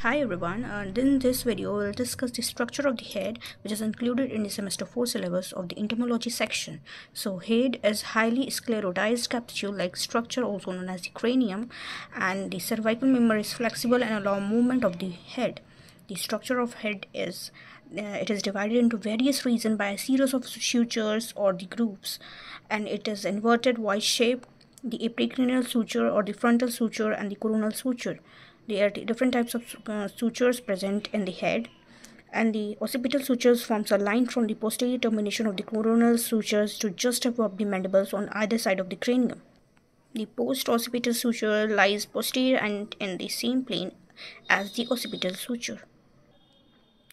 Hi everyone, in this video we'll discuss the structure of the head, which is included in the semester 4 syllabus of the entomology section. So head is highly sclerotized capsule-like structure, also known as the cranium, and the cervical member is flexible and allow movement of the head. The structure of head is it is divided into various regions by a series of sutures or the grooves, and it is inverted Y shape, the epicranial suture or the frontal suture, and the coronal suture. There are different types of sutures present in the head, and the occipital sutures forms a line from the posterior termination of the coronal sutures to just above the mandibles on either side of the cranium. The post-occipital suture lies posterior and in the same plane as the occipital suture.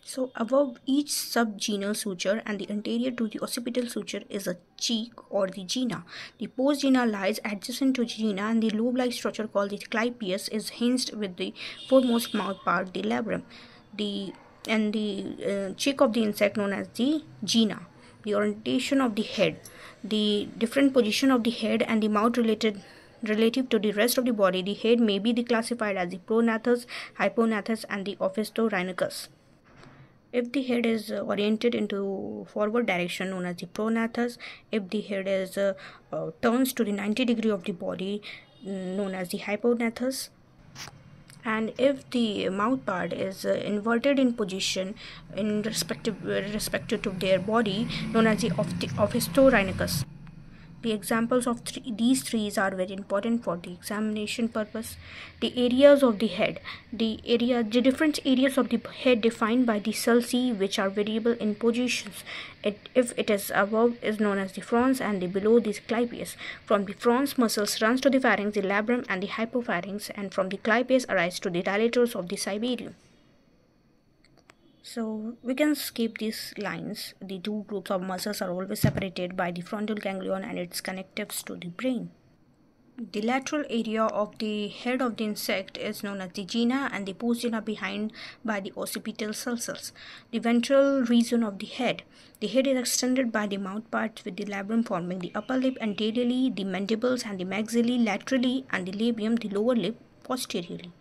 So above each subgenal suture and the anterior to the occipital suture is a cheek or the gena. The postgena lies adjacent to gena, and the lobe-like structure called the clypeus is hinged with the foremost mouth part, the labrum. The cheek of the insect known as the gena. The orientation of the head, the different position of the head and the mouth relative to the rest of the body. The head may be classified as the prognathus, hypognathus, and the ophisthorynicus. If the head is oriented into forward direction, known as the prognathus. If the head is turns to the 90 degree of the body, known as the hypognathus. And if the mouth part is inverted in position in respective to their body, known as the ophisthorynicus. The examples of these trees are very important for the examination purpose. The areas of the head. The different areas of the head defined by the sulci, which are variable in positions. If it is above, is known as the frons, and the below the clypeus. From the frons, muscles runs to the pharynx, the labrum, and the hypopharynx, and from the clypeus arise to the dilators of the cibarium. So we can skip these lines. The two groups of muscles are always separated by the frontal ganglion and its connectives to the brain. The lateral area of the head of the insect is known as the gena, and the postgena behind by the occipital sulcus. The ventral region of the head. The head is extended by the mouth part with the labrum forming the upper lip anteriorly, the mandibles and the maxillae laterally, and the labium, the lower lip, posteriorly.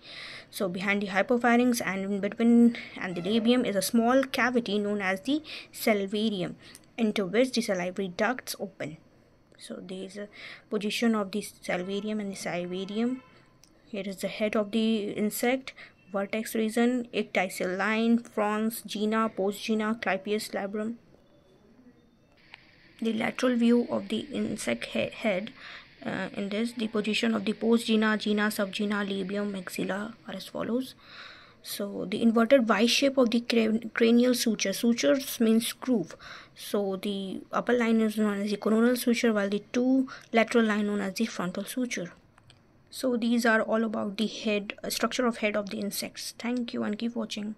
So behind the hypopharynx and in between and the labium is a small cavity known as the salivarium, into which the salivary ducts open. So there is a position of the salivarium and the salivarium. Here is the head of the insect, vertex region, ecdysial line, frons, gena, postgena, clypeus, labrum. The lateral view of the insect head. In this, the position of the postgena, gena, subgena, labium, maxilla are as follows. So the inverted Y shape of the cranial suture. Sutures means groove. So the upper line is known as the coronal suture, while the two lateral line known as the frontal suture. So these are all about the head structure of head of the insects. Thank you and keep watching.